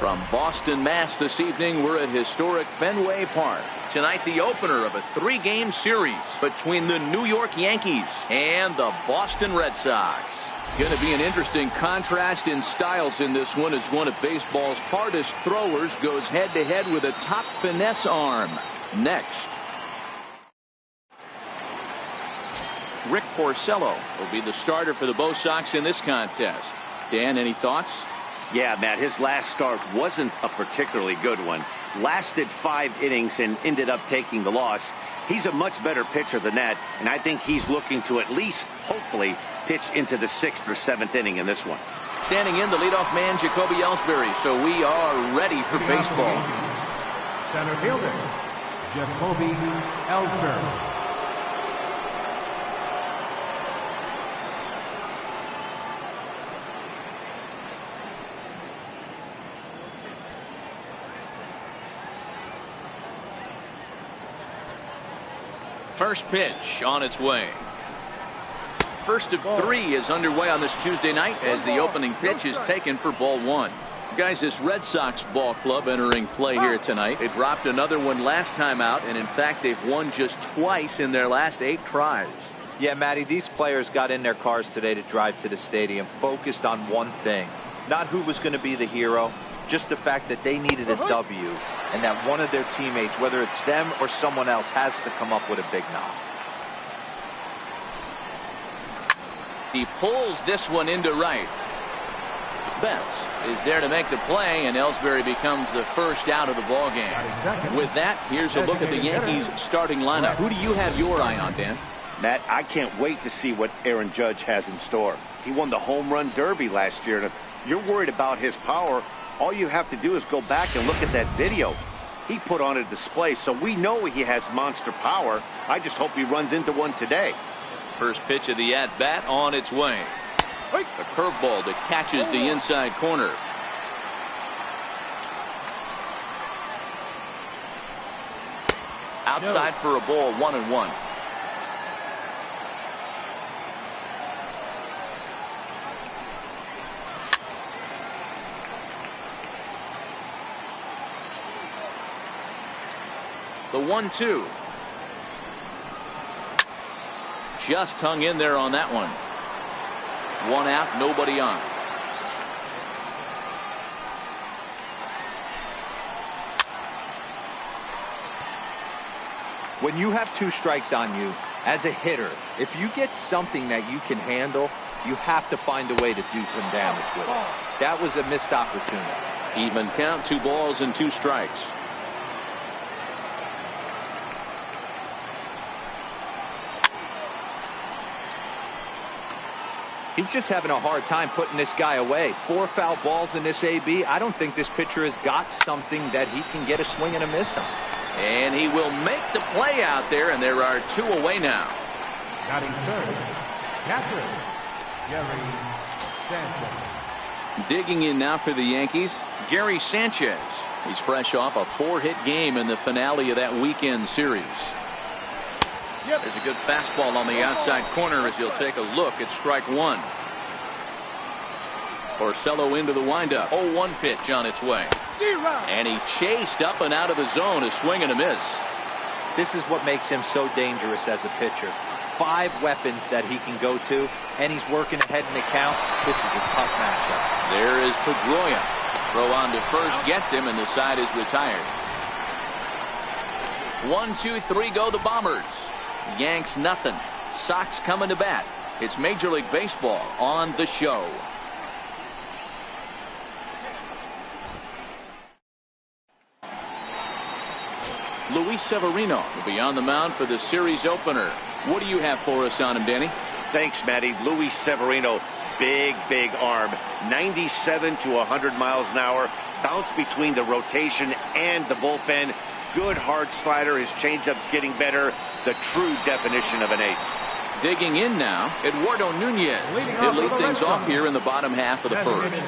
From Boston, Mass. This evening, we're at historic Fenway Park. Tonight, the opener of a 3-game series between the New York Yankees and the Boston Red Sox. Going to be an interesting contrast in styles in this one, as one of baseball's hardest throwers goes head-to-head with a top finesse arm. Next. Rick Porcello will be the starter for the Bo Sox in this contest. Dan, any thoughts? Yeah, Matt, his last start wasn't a particularly good one. Lasted 5 innings and ended up taking the loss. He's a much better pitcher than that, and I think he's looking to at least, hopefully, pitch into the 6th or 7th inning in this one. Standing in, the leadoff man, Jacoby Ellsbury. So we are ready for baseball. Center fielder, Jacoby Ellsbury. First pitch on its way. First of 3 is underway on this Tuesday night as the opening pitch is taken for ball 1. Guys, this Red Sox ball club entering play here tonight. They dropped another one last time out, and in fact, they've won just twice in their last 8 tries. Yeah, Matty, these players got in their cars today to drive to the stadium, focused on one thing. Not who was going to be the hero, just the fact that they needed a W, and that one of their teammates, whether it's them or someone else, has to come up with a big knock. He pulls this one into right. Betts is there to make the play, and Ellsbury becomes the first out of the ball game. With that, here's a look at the Yankees starting lineup. Who do you have your eye on, Dan? Matt, I can't wait to see what Aaron Judge has in store. He won the home run derby last year, and if you're worried about his power, all you have to do is go back and look at that video. He put on a display, so we know he has monster power. I just hope he runs into one today. First pitch of the at-bat on its way. A curveball that catches the inside corner. Outside for a ball, 1-1. The 1-2. Just hung in there on that one. 1 out, nobody on. When you have 2 strikes on you, as a hitter, if you get something that you can handle, you have to find a way to do some damage with it. That was a missed opportunity. Even count, 2 balls and 2 strikes. He's just having a hard time putting this guy away. 4 foul balls in this AB. I don't think this pitcher has got something that he can get a swing and a miss on. And he will make the play out there, and there are 2 away now. Batting third, catcher, Gary Sanchez. Digging in now for the Yankees, Gary Sanchez. He's fresh off a 4-hit game in the finale of that weekend series. There's a good fastball on the outside corner as he'll take a look at strike 1. Porcello into the windup. 0-1 pitch on its way. And he chased up and out of the zone, a swing and a miss. This is what makes him so dangerous as a pitcher. 5 weapons that he can go to, and he's working ahead in the count. This is a tough matchup. There is Pedroia. Throw on to first, gets him, and the side is retired. 1, 2, 3 go the Bombers. Yanks nothing. Sox coming to bat. It's Major League Baseball on the show. Luis Severino will be on the mound for the series opener. What do you have for us on him, Danny? Thanks, Matty. Luis Severino, big arm. 97 to 100 miles an hour. Bounce between the rotation and the bullpen. Good hard slider. His changeup's getting better. The true definition of an ace. Digging in now, Eduardo Nunez. He'll lead things off here in the bottom half of the first.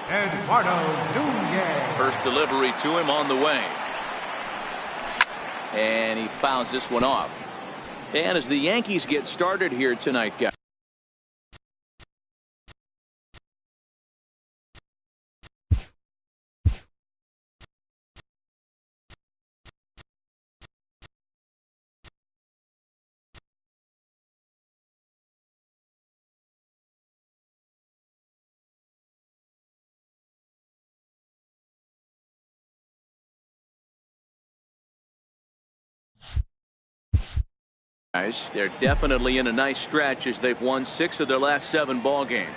Eduardo Nunez. First delivery to him on the way. And he fouls this one off. And as the Yankees get started here tonight, guys. They're definitely in a nice stretch as they've won 6 of their last 7 ball games.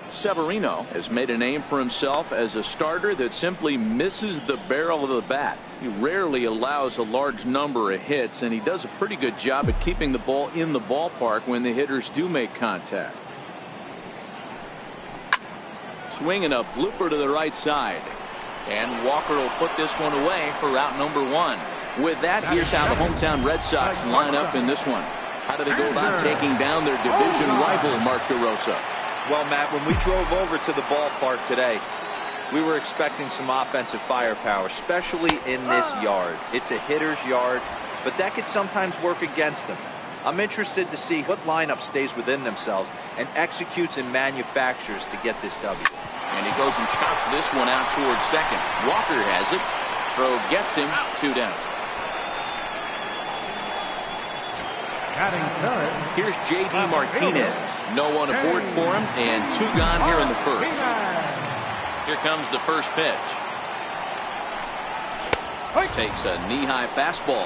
Severino has made a name for himself as a starter that simply misses the barrel of the bat. He rarely allows a large number of hits, and he does a pretty good job at keeping the ball in the ballpark when the hitters do make contact. Swinging a blooper to the right side. And Walker will put this one away for out number 1. With that, here's how the hometown Red Sox line up in this one. How do they go about taking down their division rival, Mark DeRosa? Well, Matt, when we drove over to the ballpark today, we were expecting some offensive firepower, especially in this yard. It's a hitter's yard, but that could sometimes work against them. I'm interested to see what lineup stays within themselves and executes and manufactures to get this W. And he goes and chops this one out towards second. Walker has it. Throw gets him. 2 down. Batting third. Here's J.D. Martinez. No one aboard for him, and 2 gone here in the first. Here comes the first pitch. Takes a knee-high fastball.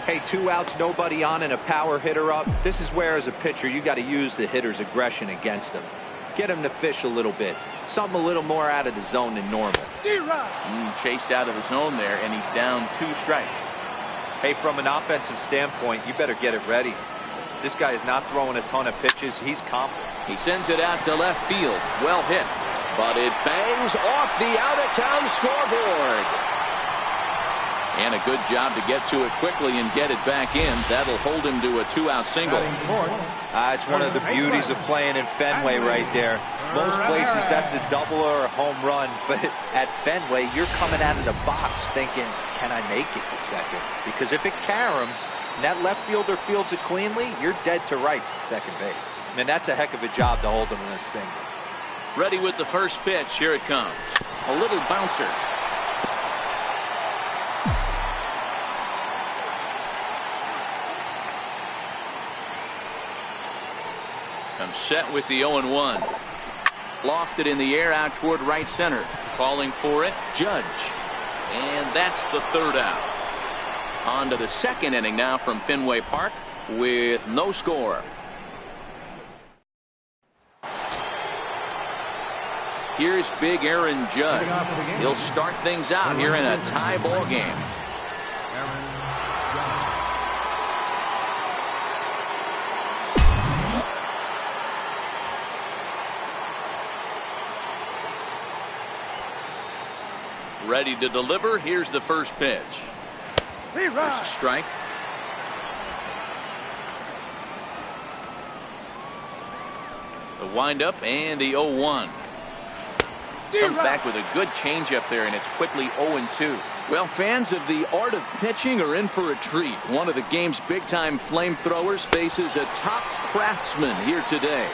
Hey, 2 outs, nobody on, and a power hitter up. This is where, as a pitcher, you got to use the hitter's aggression against them. Get him to fish a little bit. Something a little more out of the zone than normal. Chased out of the zone there, and he's down 2 strikes. Hey, from an offensive standpoint, you better get it ready. This guy is not throwing a ton of pitches. He's confident. He sends it out to left field. Well hit. But it bangs off the out-of-town scoreboard. And a good job to get to it quickly and get it back in. That'll hold him to a 2-out single. It's one of the beauties of playing in Fenway right there. Most places that's a double or a home run, but at Fenway you're coming out of the box thinking, can I make it to second? Because if it caroms and that left fielder fields it cleanly, you're dead to rights at second base. And that's a heck of a job to hold him in a single. Ready with the first pitch. Here it comes. A little bouncer. Comes set with the 0-1. Lofted in the air out toward right center. Calling for it, Judge. And that's the 3rd out. On to the 2nd inning now from Fenway Park with no score. Here's big Aaron Judge. He'll start things out here in a tie ball game. Ready to deliver. Here's the first pitch. There's a strike. The windup and the 0-1. Comes back with a good changeup there, and it's quickly 0-2. Well, fans of the art of pitching are in for a treat. One of the game's big-time flamethrowers faces a top craftsman here today.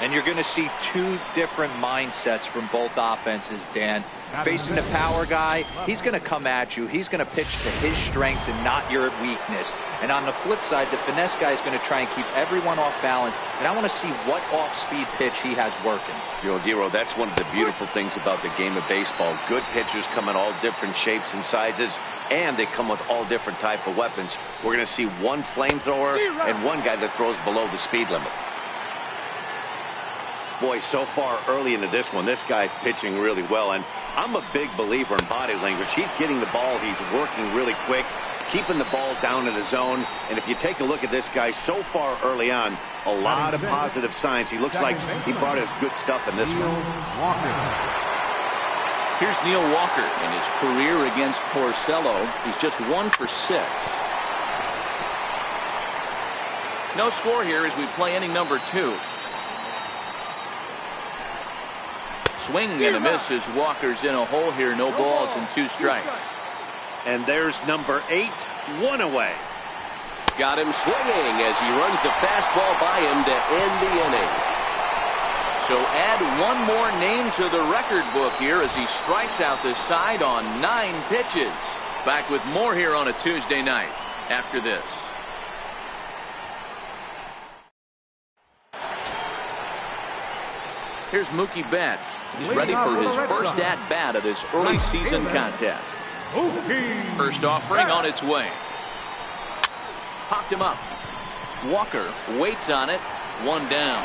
And you're going to see 2 different mindsets from both offenses, Dan. Facing the power guy, he's going to come at you. He's going to pitch to his strengths and not your weakness. And on the flip side, the finesse guy is going to try and keep everyone off balance. And I want to see what off-speed pitch he has working. You know, Dero, that's one of the beautiful things about the game of baseball. Good pitchers come in all different shapes and sizes, and they come with all different type of weapons. We're going to see one flamethrower and one guy that throws below the speed limit. Boy, so far early into this one, this guy's pitching really well, and I'm a big believer in body language. He's getting the ball, he's working really quick, keeping the ball down in the zone, and if you take a look at this guy so far early on, a lot of positive signs. He looks like he brought his good stuff in this one. Here's Neil Walker in his career against Porcello. He's just 1 for 6. No score here as we play inning number 2. Swing and a miss as Walker's in a hole here. No balls and 2 strikes. And there's number 8, 1 away. Got him swinging as he runs the fastball by him to end the inning. So add 1 more name to the record book here as he strikes out the side on 9 pitches. Back with more here on a Tuesday night after this. Here's Mookie Betts. He's ready for his first at-bat of this early season contest. First offering on its way. Popped him up. Walker waits on it. One down.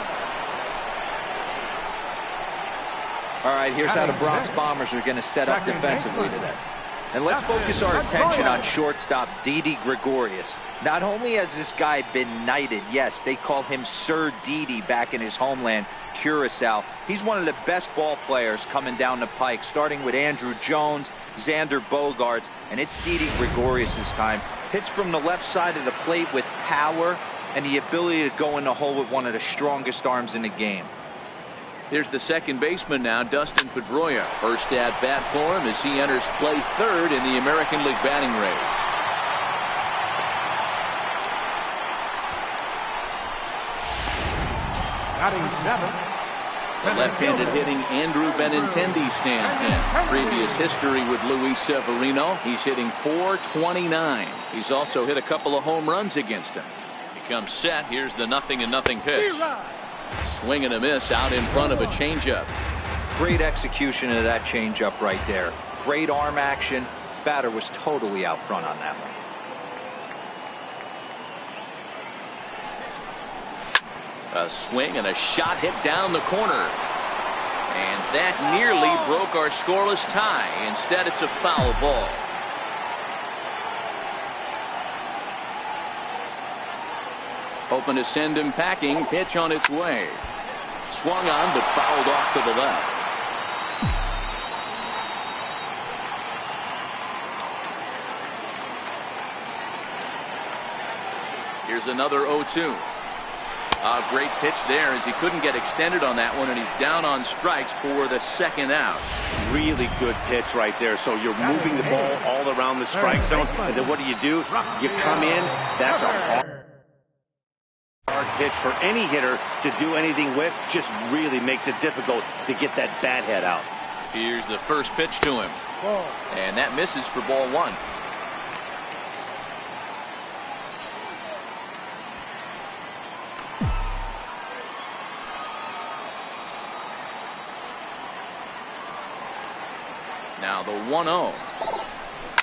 All right, here's how the Bronx Bombers are going to set up defensively today. And let's focus our attention on shortstop Didi Gregorius. Not only has this guy been knighted, yes, they call him Sir Didi back in his homeland, Curacao. He's one of the best ball players coming down the pike, starting with Andrew Jones, Xander Bogaerts, and it's Didi Gregorius' time. Hits from the left side of the plate with power and the ability to go in the hole with one of the strongest arms in the game. Here's the second baseman now, Dustin Pedroia. First at bat for him as he enters play third in the American League batting race. Batting seventh. The left-handed hitting Andrew Benintendi stands in. Previous history with Luis Severino. He's hitting .429. He's also hit a couple of home runs against him. He comes set. Here's the 0-0 pitch. Swing and a miss out in front of a changeup. Great execution of that changeup right there. Great arm action. Batter was totally out front on that one. A swing and a shot hit down the corner. And that nearly broke our scoreless tie. Instead, it's a foul ball. Hoping to send him packing. Pitch on its way. Swung on, but fouled off to the left. Here's another 0-2. A great pitch there as he couldn't get extended on that one, and he's down on strikes for the second out. Really good pitch right there. So you're moving the ball all around the strike zone, and then what do? You come in. That's a hard pitch for any hitter to do anything with. Just really makes it difficult to get that bat head out. Here's the first pitch to him. And that misses for ball one. Now the 1-0.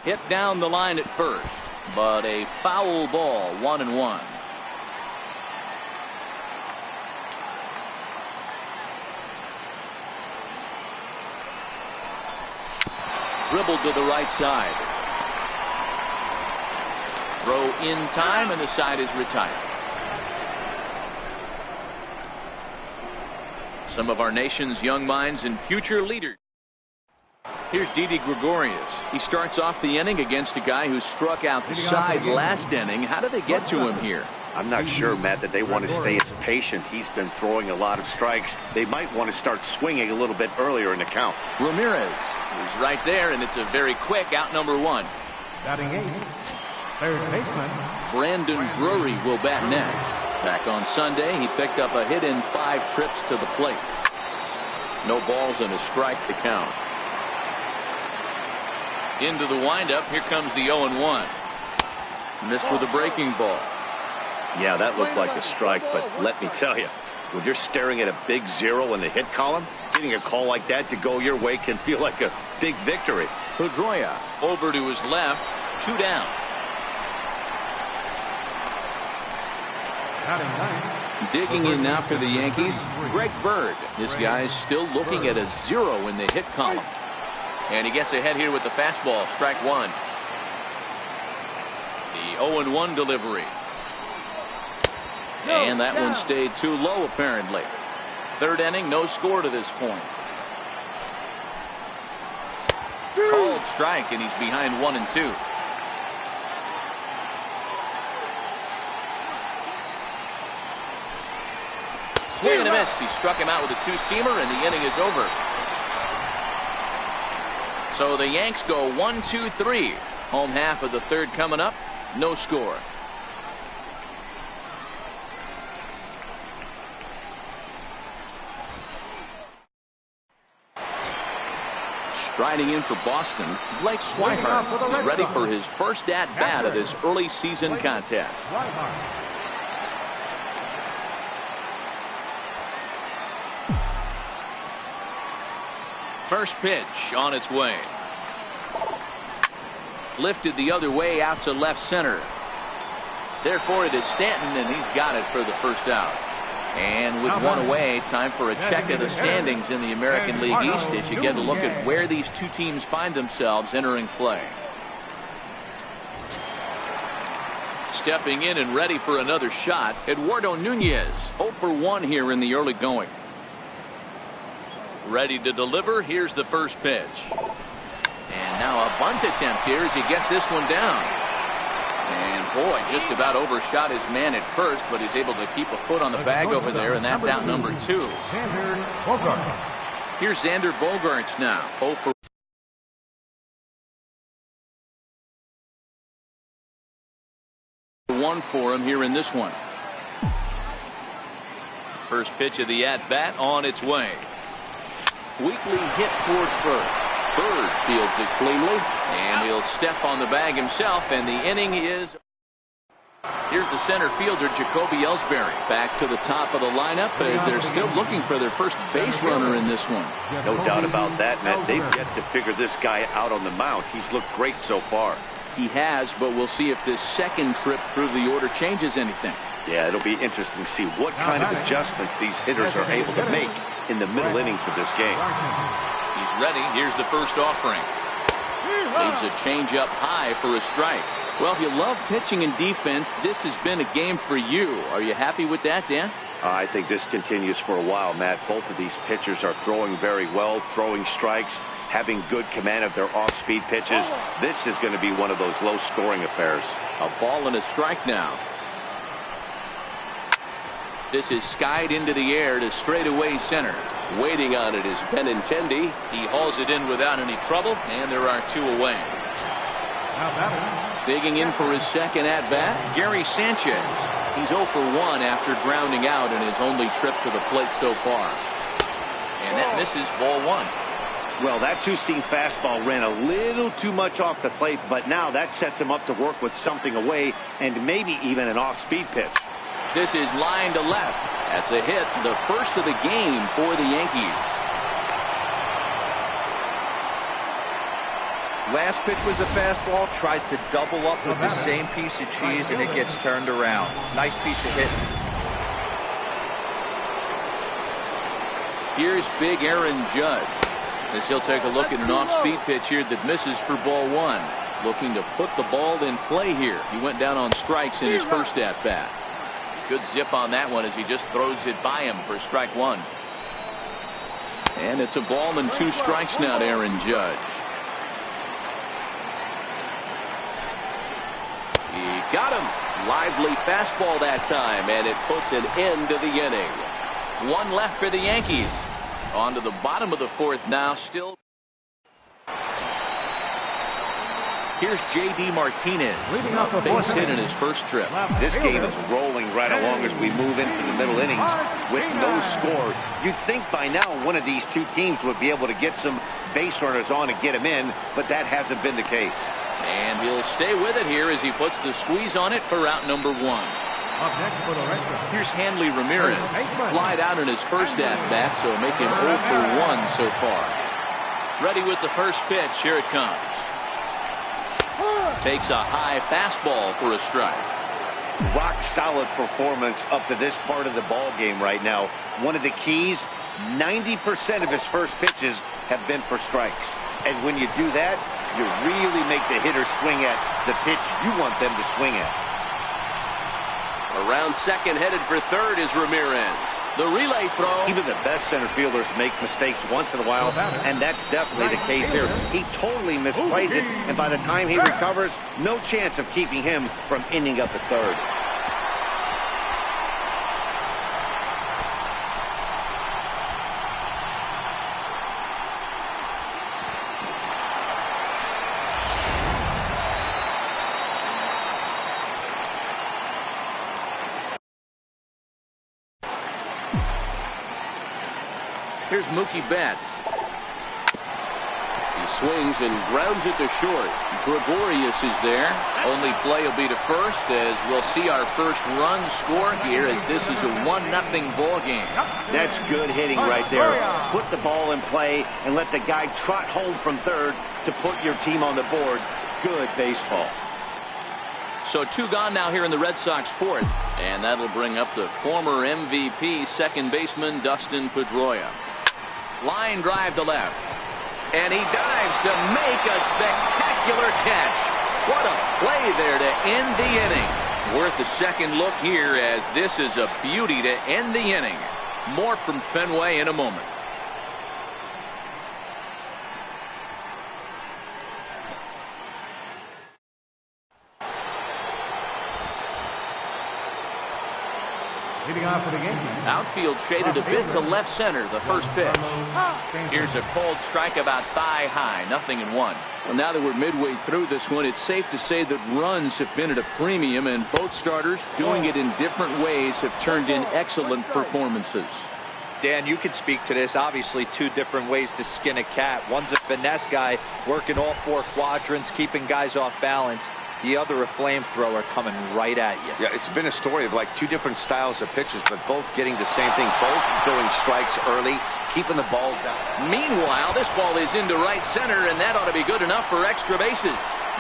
Hit down the line at first, but a foul ball, 1-1. Dribbled to the right side. Throw in time, and the side is retired. Some of our nation's young minds and future leaders. Here's Didi Gregorius. He starts off the inning against a guy who struck out the side last inning. How did they get to him here? I'm not sure, Matt, that they want to stay as patient. He's been throwing a lot of strikes. They might want to start swinging a little bit earlier in the count. Ramirez is right there, and it's a very quick out number one. Batting eighth. Third baseman Brandon Drury will bat next. Back on Sunday, he picked up a hit in 5 trips to the plate. No balls and a strike to count. Into the windup, here comes the 0-1. Missed with a breaking ball. Yeah, that looked like a strike, but let me tell you, when you're staring at a big 0 in the hit column, getting a call like that to go your way can feel like a big victory. Pedroia over to his left, 2 down. batting ninth. Digging in now for the Yankees, Greg Bird. This guy's still looking at a 0 in the hit column. And he gets ahead here with the fastball, strike one. The 0-1 delivery. And that one stayed too low, apparently. Third inning, no score to this point. Called strike, and he's behind 1 and 2. Swing and a miss. He struck him out with a 2-seamer, and the inning is over. So the Yanks go 1-2-3. Home half of the third coming up. No score. Striding in for Boston, Blake Swihart is ready for his first at-bat of this early season contest. First pitch on its way. Lifted the other way out to left center. Therefore, it is Stanton, and he's got it for the first out. And with one away, time for a check of the standings in the American League East as you get a look at where these two teams find themselves entering play. Stepping in and ready for another shot, Eduardo Nunez, 0 for 1 here in the early going. Ready to deliver. Here's the first pitch. And now a bunt attempt here as he gets this one down. And boy, just about overshot his man at first, but he's able to keep a foot on the bag over there, and that's out number 2. Here's Xander Bogaerts now. 0 for 1 for him here in this one. First pitch of the at-bat on its way. Weakly hit towards first. Bird fields it cleanly, and he'll step on the bag himself, and the inning is... Here's the center fielder, Jacoby Ellsbury, back to the top of the lineup as they're still looking for their first base runner in this one. No doubt about that, Matt. They've yet to figure this guy out on the mound. He's looked great so far. He has, but we'll see if this second trip through the order changes anything. Yeah, it'll be interesting to see what kind of adjustments these hitters are able to make in the middle innings of this game. He's ready. Here's the first offering. Leaves a changeup high for a strike. Well, if you love pitching and defense, this has been a game for you. Are you happy with that, Dan? I think this continues for a while, Matt. Both of these pitchers are throwing very well, throwing strikes, having good command of their off-speed pitches. This is going to be one of those low-scoring affairs. A ball and a strike now. This is skied into the air to straightaway center. Waiting on it is Benintendi. He hauls it in without any trouble, and there are 2 away. Digging in for his second at-bat, Gary Sanchez. He's 0 for 1 after grounding out in his only trip to the plate so far. And that misses, ball 1. Well, that two-seam fastball ran a little too much off the plate, but now that sets him up to work with something away and maybe even an off-speed pitch. This is line to left. That's a hit, the first of the game for the Yankees. Last pitch was a fastball, tries to double up with the same piece of cheese, and it gets turned around. Nice piece of hitting. Here's big Aaron Judge, as he'll take a look at an off-speed pitch here that misses for ball 1. Looking to put the ball in play here. He went down on strikes in his first at-bat. Good zip on that one as he just throws it by him for strike 1. And it's a ball and 2 strikes now to Aaron Judge. He got him. Lively fastball that time, and it puts an end to the inning. 1 left for the Yankees. On to the bottom of the 4th now, still. Here's J.D. Martinez. A base hit in his first trip. This game is rolling right along as we move into the middle innings with no score. You'd think by now one of these two teams would be able to get some base runners on and get them in, but that hasn't been the case. And he'll stay with it here as he puts the squeeze on it for out number 1. Here's Hanley Ramirez. Flied out in his first at-bat, so make him 0 for 1 so far. Ready with the first pitch. Here it comes. Takes a high fastball for a strike. Rock solid performance up to this part of the ball game right now. One of the keys, 90% of his first pitches have been for strikes. And when you do that, you really make the hitter swing at the pitch you want them to swing at. Around second, headed for third is Ramirez. The relay throw. Even the best center fielders make mistakes once in a while, and that's definitely the case here. He totally misplays it, and by the time he recovers, no chance of keeping him from ending up at third. Here's Mookie Betts. He swings and grounds it to short. Gregorius is there. Only play will be to first as we'll see our first run score here as this is a 1-0 ball game. That's good hitting right there. Put the ball in play and let the guy trot home from third to put your team on the board. good baseball. So 2 gone now here in the Red Sox 4th. And that'll bring up the former MVP second baseman Dustin Pedroia. Line drive to left. And he dives to make a spectacular catch. What a play there to end the inning. Worth a second look here, as this is a beauty to end the inning. More from Fenway in a moment. Leading off for the game. Outfield shaded a bit to left center, the first pitch. Here's a cold strike about thigh high, 0-1. Well, now that we're midway through this one, it's safe to say that runs have been at a premium, and both starters, doing it in different ways, have turned in excellent performances. Dan, you can speak to this. Obviously, 2 different ways to skin a cat. One's a finesse guy, working all 4 quadrants, keeping guys off balance. The other, a flamethrower coming right at you. Yeah, it's been a story of like 2 different styles of pitches, but both getting the same thing. Both throwing strikes early, keeping the ball down. Meanwhile, this ball is into right center, and that ought to be good enough for extra bases.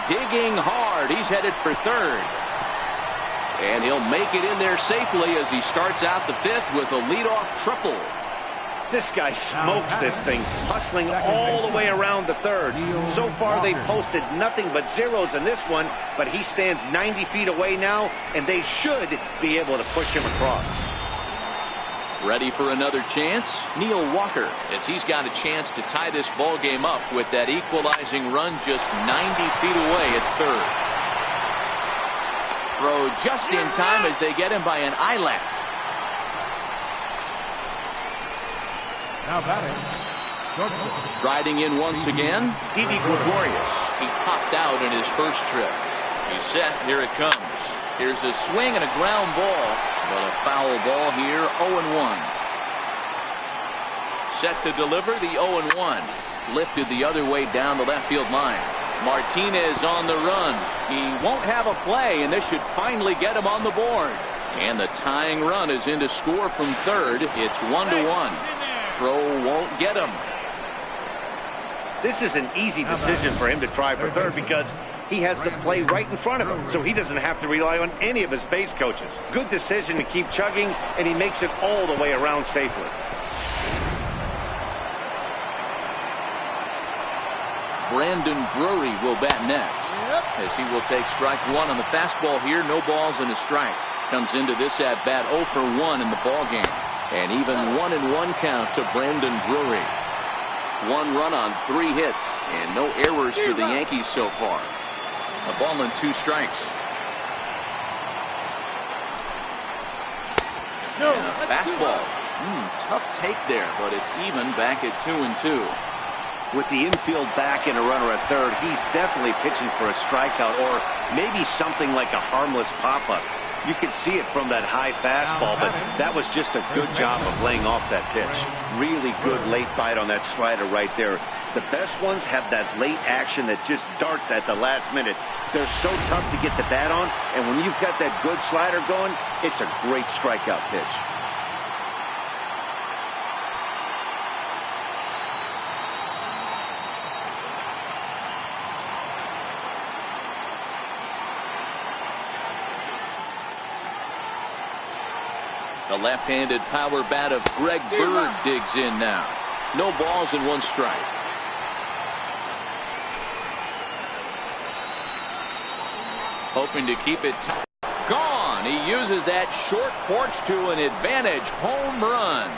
Digging hard. He's headed for third. And he'll make it in there safely as he starts out the 5th with a leadoff triple. This guy smokes this thing, hustling all the way around the third. So far, they've posted nothing but zeros in this one, but he stands 90 feet away now, and they should be able to push him across. Ready for another chance? Neil Walker, as he's got a chance to tie this ball game up with that equalizing run just 90 feet away at third. Throw just in time as they get him by an eye left. Now batting. Striding in once again, Didi Gregorius. He popped out in his first trip. He's set. Here it comes. Here's a swing and a ground ball, but a foul ball here. 0-1. Set to deliver the 0-1. Lifted the other way down the left field line. Martinez on the run. He won't have a play, and this should finally get him on the board. And the tying run is in to score from third. It's 1-1. Throw won't get him. This is an easy decision for him to try for third because he has the play right in front of him, so he doesn't have to rely on any of his base coaches. Good decision to keep chugging, and he makes it all the way around safely. Brandon Drury will bat next, as he will take strike 1 on the fastball here. No balls and a strike. Comes into this at bat 0 for 1 in the ball game. And even 1-1 count to Brandon Drury. 1 run on 3 hits and no errors for the Yankees so far. A ball and 2 strikes. And a fastball. Tough take there, but it's even back at 2-2. With the infield back and a runner at third, he's definitely pitching for a strikeout or maybe something like a harmless pop-up. You could see it from that high fastball, but that was just a good job of laying off that pitch. Really good late bite on that slider right there. The best ones have that late action that just darts at the last minute. They're so tough to get the bat on, and when you've got that good slider going, it's a great strikeout pitch. The left-handed power bat of Greg Bird digs in now. No balls and 1 strike. Hoping to keep it tight. Gone. He uses that short porch to an advantage home run.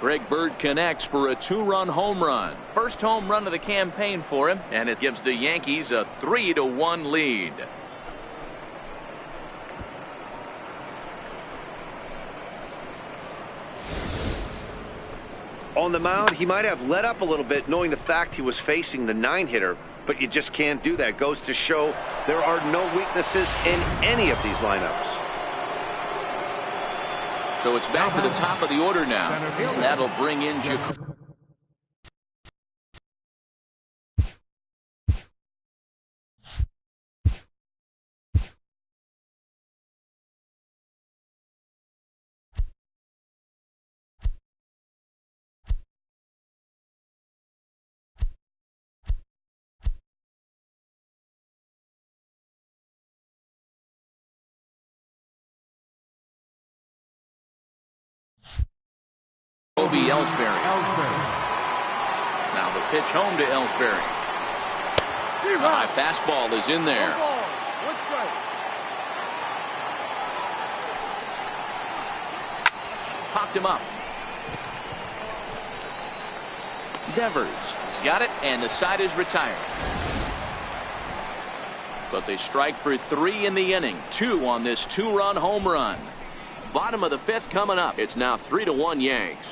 Greg Bird connects for a 2-run home run. First home run of the campaign for him, and it gives the Yankees a 3-1 lead. On the mound, he might have let up a little bit knowing the fact he was facing the 9-hitter, but you just can't do that. Goes to show there are no weaknesses in any of these lineups. So it's back to the top of the order now. And that'll bring in Jacob. Jacoby Ellsbury. Now the pitch home to Ellsbury. The high fastball is in there. Popped him up. Devers has got it, and the side is retired. But they strike for 3 in the inning. 2 on this 2-run home run. Bottom of the 5th coming up. It's now 3-1 Yanks.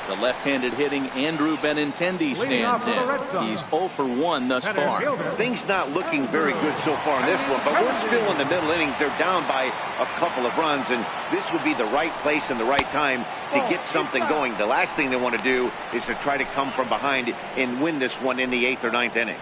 The left-handed hitting Andrew Benintendi stands in. He's 0 for 1 thus far. Things not looking very good so far in this one, but we're still in the middle innings. They're down by a couple of runs, and this would be the right place and the right time to get something going. The last thing they want to do is to try to come from behind and win this one in the 8th or 9th inning.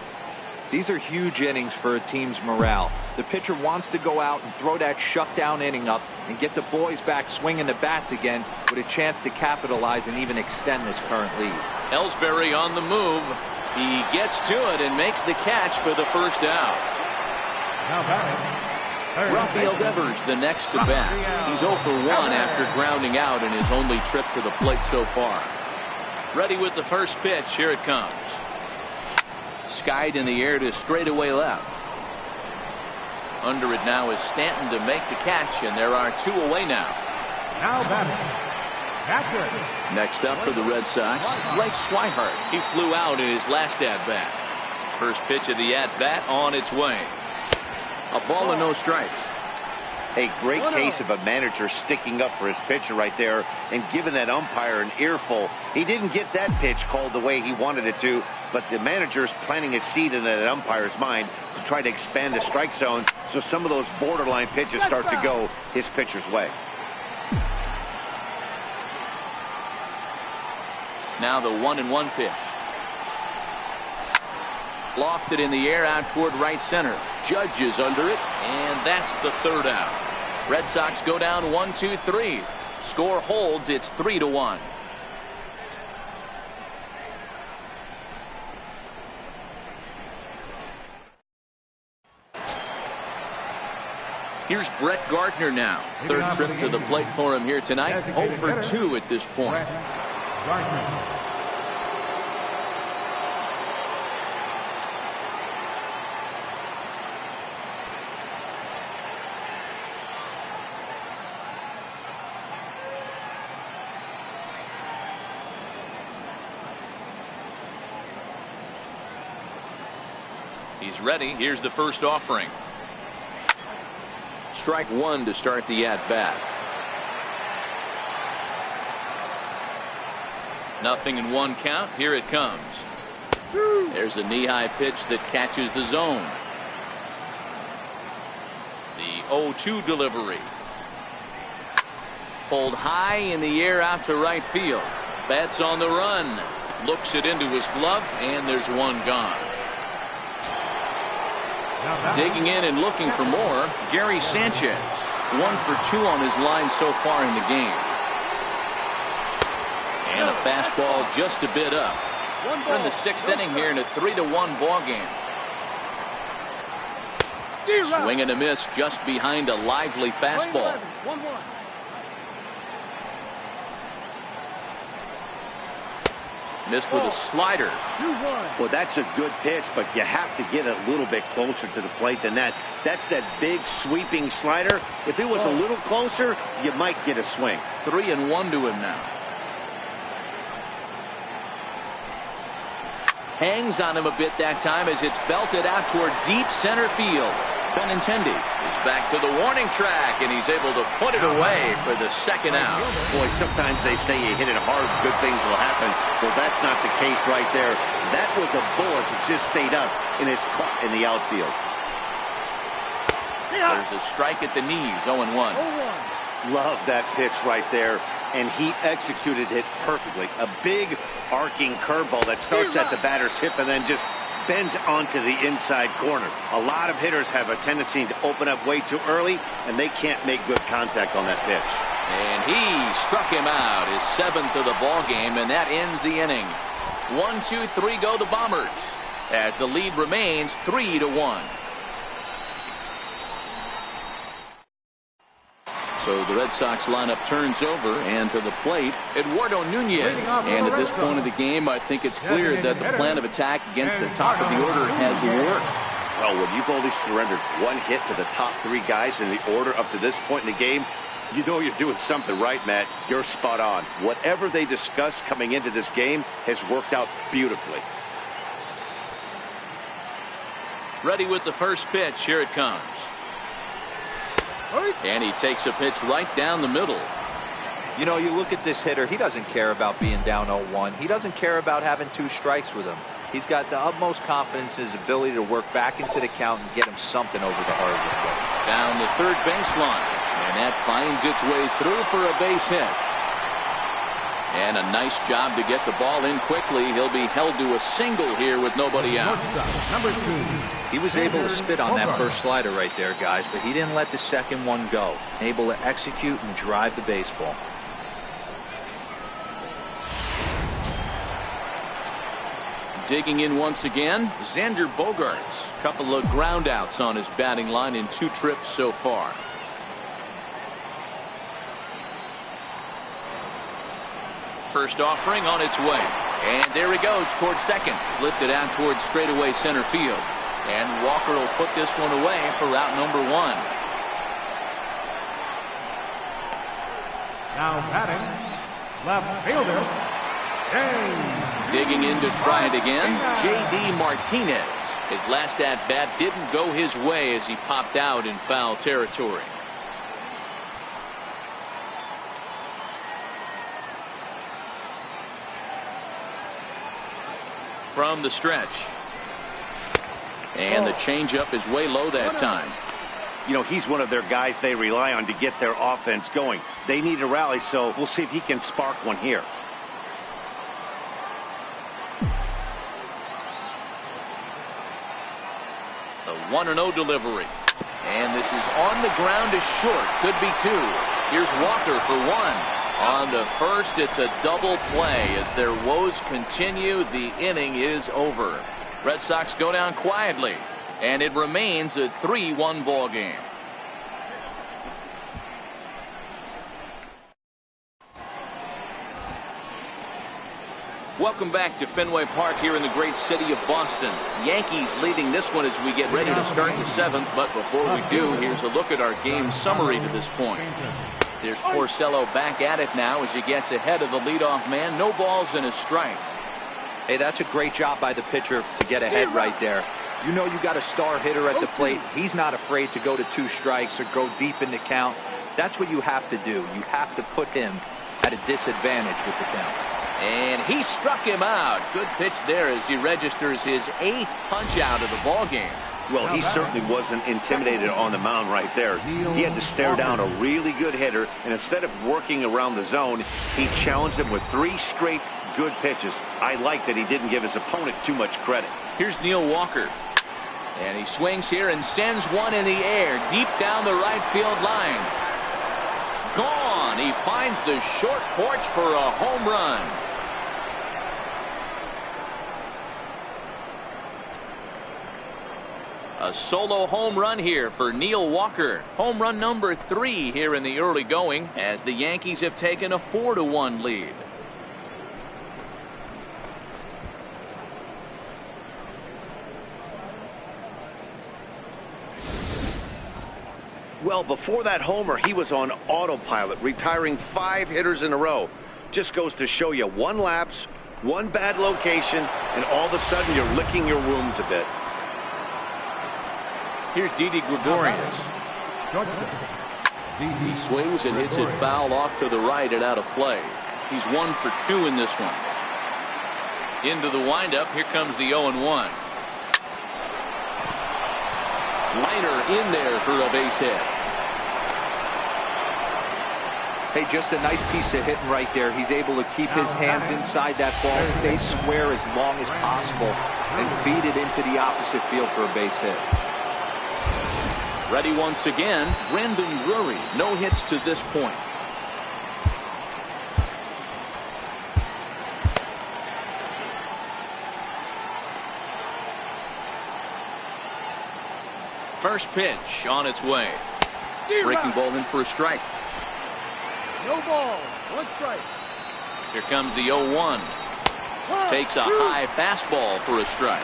These are huge innings for a team's morale. The pitcher wants to go out and throw that shutdown inning up and get the boys back swinging the bats again with a chance to capitalize and even extend this current lead. Ellsbury on the move. He gets to it and makes the catch for the first out. Now batting. Rafael Devers the next to bat. He's 0 for 1 after grounding out in his only trip to the plate so far. Ready with the first pitch. Here it comes. Skied in the air to straightaway left. Under it now is Stanton to make the catch, and there are 2 away now. Now batting. Catcher. Next up for the Red Sox, Blake Swihart. He flew out in his last at-bat. First pitch of the at-bat on its way. A ball and no strikes. A great case of a manager sticking up for his pitcher right there and giving that umpire an earful. He didn't get that pitch called the way he wanted it to, but the manager's planting a seed in that umpire's mind to try to expand the strike zone so some of those borderline pitches start to go his pitcher's way. Now the 1-1 pitch. Lofted in the air out toward right center. Judge is under it, and that's the 3rd out. Red Sox go down 1-2-3. Score holds. It's 3-1. Here's Brett Gardner now. 3rd trip to the plate for him here tonight. 0 for 2 at this point. He's ready. Here's the first offering. Strike 1 to start the at-bat. 0-1 count. Here it comes. There's a knee-high pitch that catches the zone. The 0-2 delivery. Pulled high in the air out to right field. Bats on the run. Looks it into his glove, and there's one gone. Digging in and looking for more, Gary Sanchez. 1 for 2 on his line so far in the game. And a fastball just a bit up. We're in the 6th inning here in a 3-1 ball game. Swing and a miss just behind a lively fastball. Missed with a slider. Well, that's a good pitch, but you have to get a little bit closer to the plate than that. That's that big sweeping slider. If it was a little closer, you might get a swing. 3-1 to him now. Hangs on him a bit that time as it's belted out toward deep center field. Benintendi is back to the warning track, and he's able to put it away for the 2nd out. Boy, sometimes they say you hit it hard, good things will happen. Well, that's not the case right there. That was a bullet that just stayed up and is caught in the outfield. There's a strike at the knees, 0-1. Love that pitch right there, and he executed it perfectly. A big arcing curveball that starts at the batter's hip and then just bends onto the inside corner. A lot of hitters have a tendency to open up way too early, and they can't make good contact on that pitch. And he struck him out, his 7th of the ball game, and that ends the inning. 1-2-3 go the Bombers, as the lead remains 3-1. So the Red Sox lineup turns over, and to the plate, Eduardo Nunez. And at this point of the game, I think it's clear that the plan of attack against the top of the order has worked. Well, when you've only surrendered one hit to the top three guys in the order up to this point in the game, you know you're doing something right, Matt. You're spot on. Whatever they discussed coming into this game has worked out beautifully. Ready with the first pitch. Here it comes. And he takes a pitch right down the middle. You know, you look at this hitter, he doesn't care about being down 0-1. He doesn't care about having 2 strikes with him. He's got the utmost confidence in his ability to work back into the count and get him something over the hardwood plate. Down the third baseline. And that finds its way through for a base hit. And a nice job to get the ball in quickly. He'll be held to a single here with nobody out. Number 2. He was able to spit on that first slider right there, guys, but he didn't let the second one go. Able to execute and drive the baseball. Digging in once again, Xander Bogaerts. Couple of ground outs on his batting line in 2 trips so far. First offering on its way. And there he goes towards second. Lifted out towards straightaway center field. And Walker will put this one away for out number 1. Now batting, left fielder, James. Digging in to try it again, J.D. Martinez. His last at-bat didn't go his way as he popped out in foul territory. From the stretch. And the changeup is way low that time. You know, he's one of their guys they rely on to get their offense going. They need a rally, so we'll see if he can spark one here. The 1-0 delivery. And this is on the ground is short. Could be 2. Here's Walker for 1. On the first, it's a double play. As their woes continue, the inning is over. Red Sox go down quietly, and it remains a 3-1 ball game. Welcome back to Fenway Park here in the great city of Boston. Yankees leading this one as we get ready to start the 7th. But before we do, here's a look at our game summary to this point. There's Porcello back at it now as he gets ahead of the leadoff man. No balls and a strike. Hey, that's a great job by the pitcher to get ahead right there. You know you got a star hitter at the plate. He's not afraid to go to 2 strikes or go deep in the count. That's what you have to do. You have to put him at a disadvantage with the count. And he struck him out. Good pitch there as he registers his 8th punch out of the ball game. Well, he certainly wasn't intimidated on the mound right there. He had to stare down a really good hitter, and instead of working around the zone, he challenged him with 3 straight good pitches. I like that he didn't give his opponent too much credit. Here's Neil Walker. And he swings here and sends one in the air deep down the right field line. Gone. He finds the short porch for a home run. A solo home run here for Neil Walker. Home run number 3 here in the early going as the Yankees have taken a 4-1 lead. Well, before that homer, he was on autopilot, retiring 5 hitters in a row. Just goes to show you 1 lapse, 1 bad location, and all of a sudden you're licking your wounds a bit. Here's Didi Gregorius. He swings and hits it foul off to the right and out of play. He's 1 for 2 in this one. Into the windup. Here comes the 0-1. Liner in there for a base hit. Hey, just a nice piece of hitting right there. He's able to keep his hands inside that ball, stay square as long as possible, and feed it into the opposite field for a base hit. Ready once again, Brandon Drury. No hits to this point. First pitch on its way. Breaking ball in for a strike. No ball. 1 strike. Here comes the 0-1. Takes a high fastball for a strike.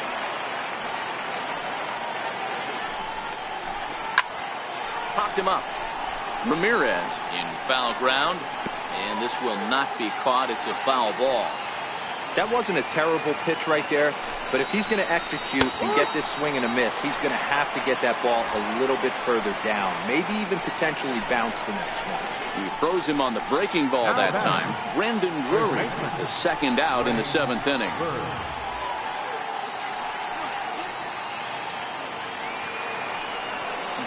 Popped him up. Ramirez in foul ground, and this will not be caught. It's a foul ball. That wasn't a terrible pitch right there, but if he's going to execute and get this swing and a miss, he's going to have to get that ball a little bit further down, maybe even potentially bounce the next one. He throws him on the breaking ball that time. Brendan Drury is the second out in the 7th inning.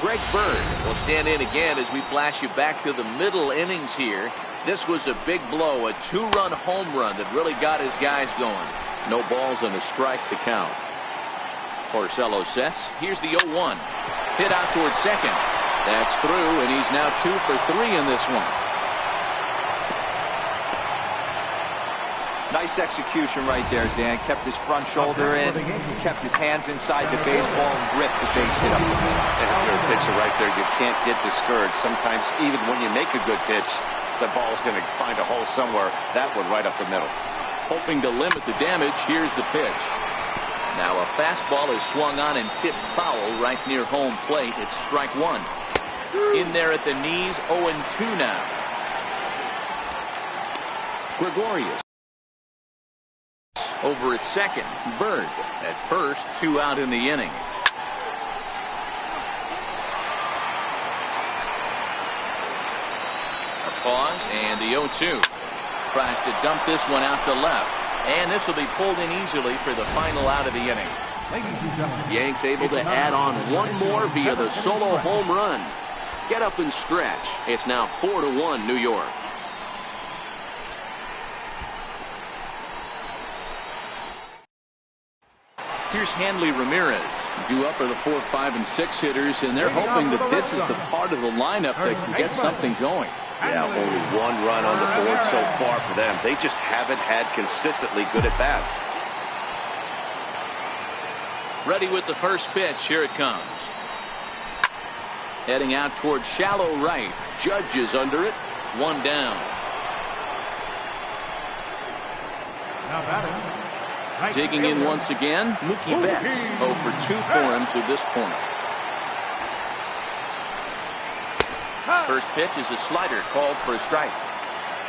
Greg Bird will stand in again as we flash you back to the middle innings here. This was a big blow, a 2-run home run that really got his guys going. No balls and a strike to count. Porcello sets. Here's the 0-1. Hit out towards second. That's through, and he's now 2 for 3 in this one. Nice execution right there, Dan. Kept his front shoulder in, kept his hands inside the baseball, and ripped the base hit up the middle. And if you're a pitcher right there, you can't get discouraged. Sometimes even when you make a good pitch, the ball's going to find a hole somewhere. That one right up the middle. Hoping to limit the damage, here's the pitch. Now a fastball is swung on and tipped foul right near home plate. It's strike 1. In there at the knees, 0-2 now. Gregorius over at second. Bird at first, 2 out in the inning. A pause and the 0-2. Tries to dump this one out to left. And this will be pulled in easily for the final out of the inning. Yanks able to add on one more via the solo home run. Get up and stretch. It's now 4-1 New York. Here's Hanley Ramirez. Due up are the 4, 5, and 6 hitters, and they're hoping that this is the part of the lineup that can get something going. Yeah, only 1 run on the board so far for them. They just haven't had consistently good at-bats. Ready with the first pitch. Here it comes. Heading out towards shallow right. Judge is under it. 1 down. Now batting. Digging in once again, Mookie Betts. 0 for 2 for him to this point. First pitch is a slider called for a strike.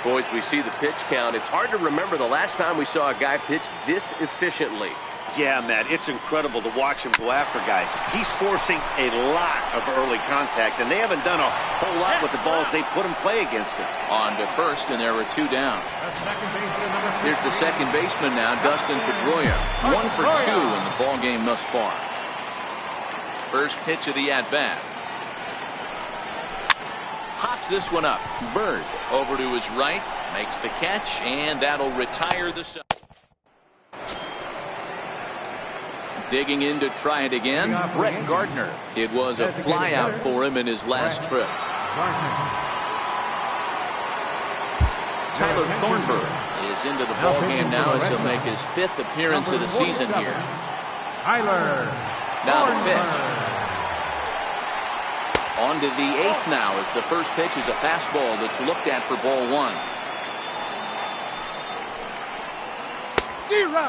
Boys, we see the pitch count. It's hard to remember the last time we saw a guy pitch this efficiently. Yeah, Matt, it's incredible to watch him go after guys. He's forcing a lot of early contact, and they haven't done a whole lot with the balls they put in play against him. On to first, and there were 2 down. Here's the second baseman now, Dustin Pedroia. 1 for 2 in the ball game thus far. First pitch of the at-bat. Hops this one up. Bird over to his right, makes the catch, and that'll retire the set. Digging in to try it again, Brett Gardner. It was a flyout for him in his last trip. Tyler Thornburg is into the ball game now as he'll make his 5th appearance of the season here. Now the pitch. On to the 8th now as the first pitch is a fastball that's looked at for ball 1.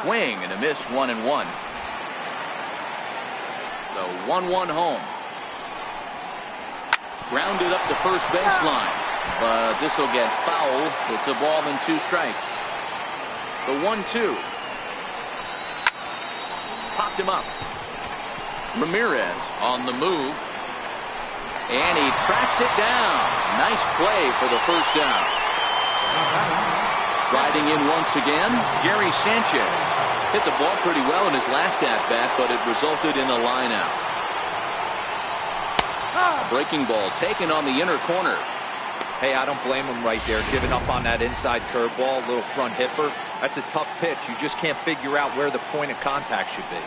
Swing and a miss, 1-1. The 1-1 home. Grounded up the first baseline, but this will get fouled. It's a ball and 2 strikes. The 1-2. Popped him up. Ramirez on the move. And he tracks it down. Nice play for the first down. Riding in once again, Gary Sanchez. Hit the ball pretty well in his last at-bat, but it resulted in a line out. A breaking ball taken on the inner corner. Hey, I don't blame him right there, giving up on that inside curveball, little front hipper. That's a tough pitch. You just can't figure out where the point of contact should be.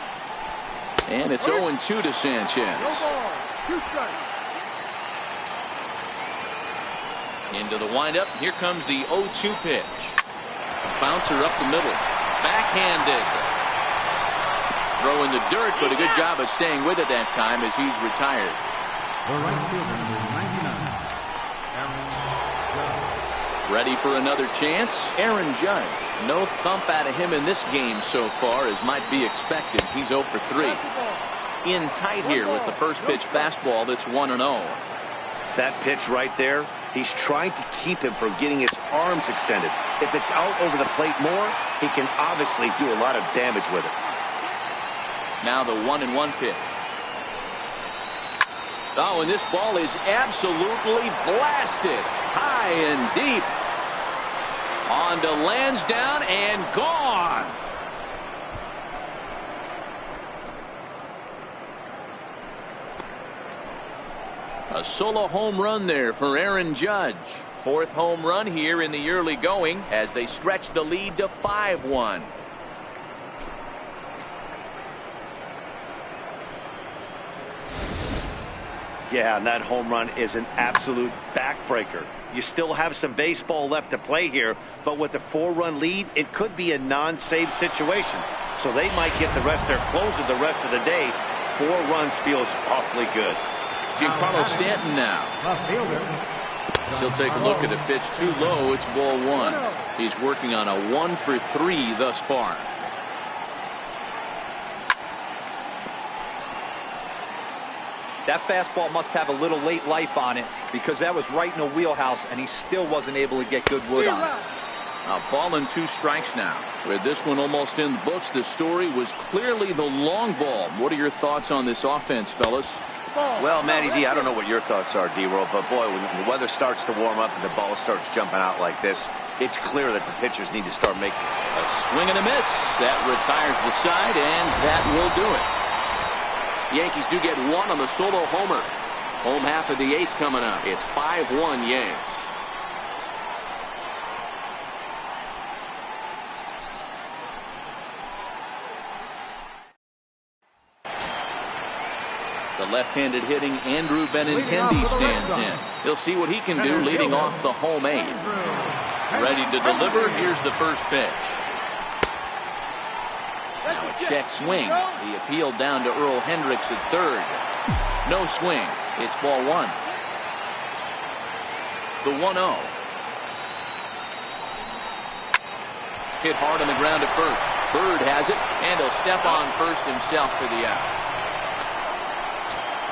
And it's 0-2 to Sanchez. No ball. 2 strikes. Into the windup. Here comes the 0-2 pitch. A bouncer up the middle. Backhanded. Throw in the dirt, but a good job of staying with it that time as he's retired. Ready for another chance? Aaron Judge. No thump out of him in this game so far, as might be expected. He's 0 for 3. In tight here with the first pitch fastball that's 1-0. That pitch right there, he's trying to keep him from getting his arms extended. If it's out over the plate more, he can obviously do a lot of damage with it. Now the 1-1 pitch. Oh, and this ball is absolutely blasted. High and deep. On to Lansdowne and gone. A solo home run there for Aaron Judge. 4th home run here in the early going as they stretch the lead to 5-1. Yeah, and that home run is an absolute backbreaker. You still have some baseball left to play here, but with a 4-run lead, it could be a non-save situation. So they might get the rest their closer the rest of the day. 4 runs feels awfully good. Giancarlo Stanton now. Left fielder. He'll take a look at a pitch too low. It's ball 1. He's working on a 1 for 3 thus far. That fastball must have a little late life on it because that was right in the wheelhouse and he still wasn't able to get good wood on it. A ball and 2 strikes now. With this one almost in the books, the story was clearly the long ball. What are your thoughts on this offense, fellas? Well, Matty D, I don't know what your thoughts are, D-Roll, but boy, when the weather starts to warm up and the ball starts jumping out like this, it's clear that the pitchers need to start making a swing and a miss. That retires the side, and that will do it. Yankees do get 1 on the solo homer. Home half of the 8th coming up. It's 5-1 Yanks. The left-handed hitting Andrew Benintendi stands in. He'll see what he can do leading off the home 8. Ready to deliver. Here's the first pitch. Now a check swing. The appeal down to Earl Hendricks at 3rd. No swing. It's ball 1. The 1-0. Hit hard on the ground at first. Bird has it, and he'll step on first himself for the out.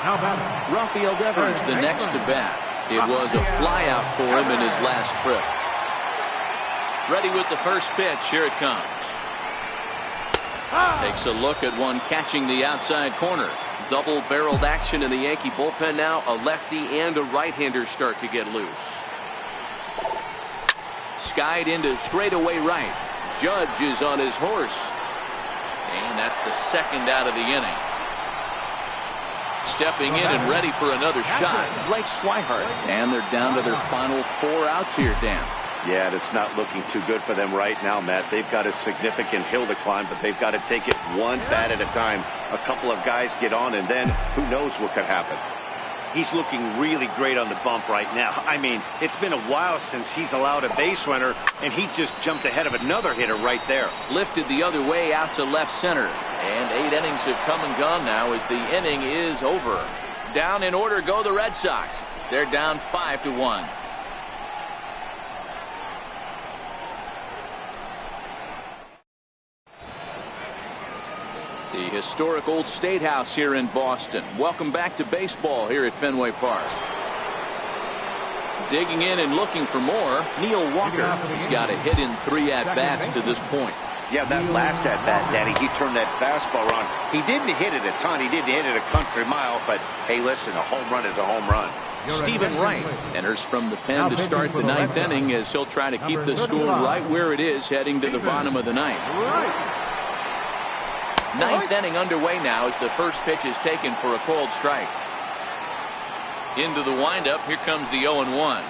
Rafael Devers the next to bat. It was a flyout for him in his last trip. Ready with the first pitch. Here it comes. Takes a look at one catching the outside corner. Double-barreled action in the Yankee bullpen now. A lefty and a right-hander start to get loose. Skied into straightaway right. Judge is on his horse. And that's the 2nd out of the inning. Stepping in and ready for another shot, Blake Swihart. And they're down to their final 4 outs here, Dan. Yeah, and it's not looking too good for them right now, Matt. They've got a significant hill to climb, but they've got to take it one bat at a time. A couple of guys get on, and then who knows what could happen. He's looking really great on the bump right now. I mean, it's been a while since he's allowed a base runner, and he just jumped ahead of another hitter right there. Lifted the other way out to left center. And 8 innings have come and gone now as the inning is over. Down in order go the Red Sox. They're down 5-1. The historic Old State House here in Boston. Welcome back to baseball here at Fenway Park. Digging in and looking for more, Neil Walker. He's got a hit in 3 at-bats to this point. Yeah, that last at-bat, Danny, he turned that fastball around. He didn't hit it a ton. He didn't hit it a country mile, but hey, listen, a home run is a home run. Stephen Wright enters from the pen to start the 9th inning as he'll try to keep the score right where it is heading to the bottom of the 9th. 9th inning underway now as the first pitch is taken for a called strike. Into the windup. Here comes the 0-1.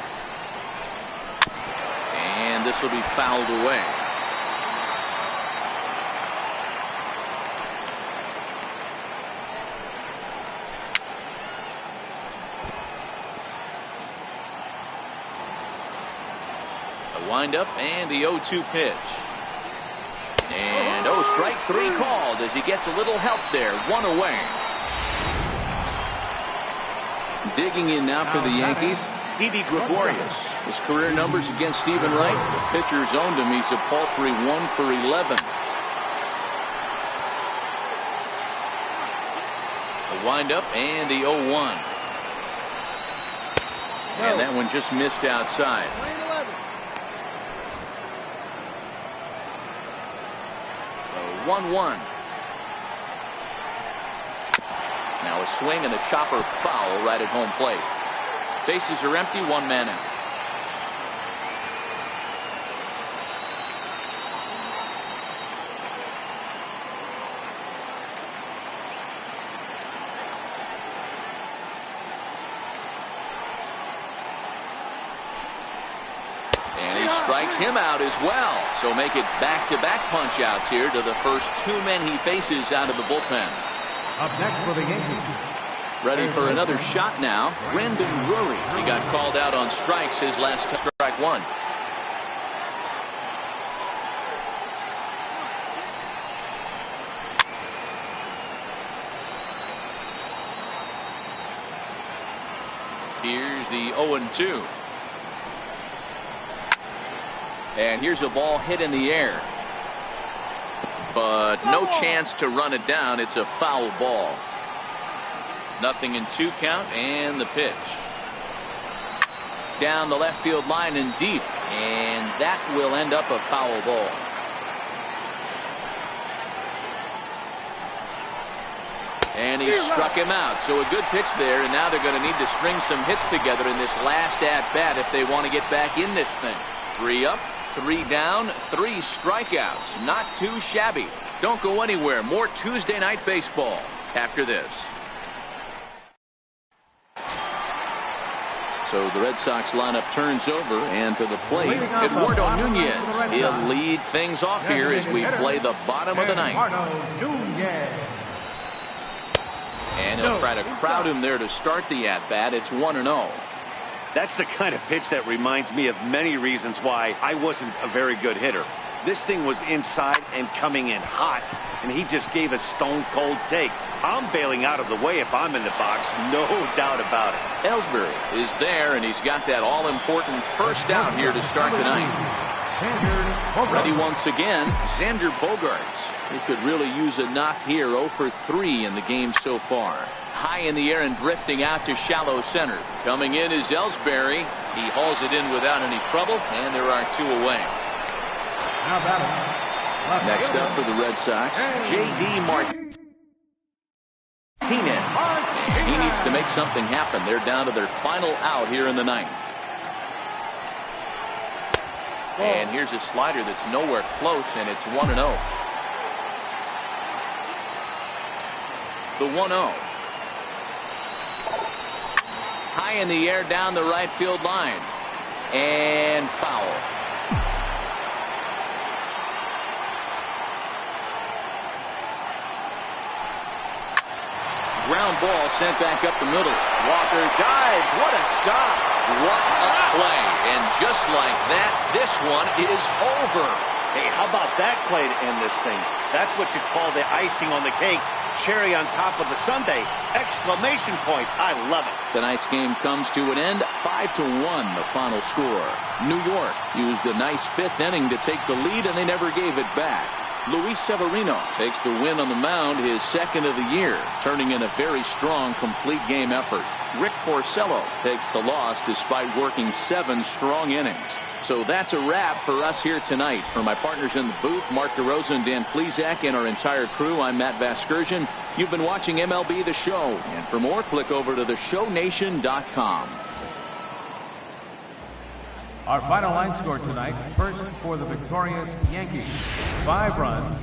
And this will be fouled away. The windup and the 0-2 pitch. And strike 3 called as he gets a little help there. 1 away. Digging in now for the Yankees, Didi Gregorius. His career numbers against Stephen Wright. The pitcher's owned him. He's a paltry 1 for 11. The windup and the 0-1. And that one just missed outside. 1-1. Now a swing and a chopper foul right at home plate. Bases are empty, 1 man out. And he strikes him out as well. So make it back-to-back punch outs here to the first 2 men he faces out of the bullpen. Up next for the Yankees. Ready for another shot now. Brandon Drury. He got called out on strikes his last strike 1. Here's the 0-2. And here's a ball hit in the air. But no chance to run it down. It's a foul ball. 0-2 count and the pitch. Down the left field line and deep. And that will end up a foul ball. And he struck him out. So a good pitch there. And now they're going to need to string some hits together in this last at-bat if they want to get back in this thing. 3 up. 3 down, 3 strikeouts. Not too shabby. Don't go anywhere. More Tuesday Night Baseball after this. So the Red Sox lineup turns over, and to the plate, Eduardo Nunez. He'll lead things off here as we play the bottom of the 9th. And he'll try to crowd him there to start the at-bat. It's 1-0. That's the kind of pitch that reminds me of many reasons why I wasn't a very good hitter. This thing was inside and coming in hot, and he just gave a stone-cold take. I'm bailing out of the way if I'm in the box, no doubt about it. Ellsbury is there, and he's got that all-important first out here to start the 9th. Ready once again, Xander Bogaerts. He could really use a knock here. 0 for 3 in the game so far. High in the air and drifting out to shallow center. Coming in is Ellsbury. He hauls it in without any trouble, and there are 2 away. Next up for the Red Sox, J.D. Martinez. And he needs to make something happen. They're down to their final out here in the 9th. And here's a slider that's nowhere close, and it's 1-0. The 1-0. High in the air down the right field line. And foul. Ground ball sent back up the middle. Walker dives. What a stop. What a play. And just like that, this one is over. Hey, how about that play to end this thing? That's what you call the icing on the cake. Cherry on top of the sundae. Exclamation point. I love it. Tonight's game comes to an end. 5-1 the final score. New York used a nice 5th inning to take the lead, and they never gave it back. Luis Severino takes the win on the mound, his 2nd of the year, turning in a very strong complete game effort. Rick Porcello takes the loss despite working 7 strong innings. So that's a wrap for us here tonight. For my partners in the booth, Mark DeRosa and Dan Plesac, and our entire crew, I'm Matt Vasgersian. You've been watching MLB The Show. And for more, click over to theshownation.com. Our final line score tonight, first for the victorious Yankees, 5 runs,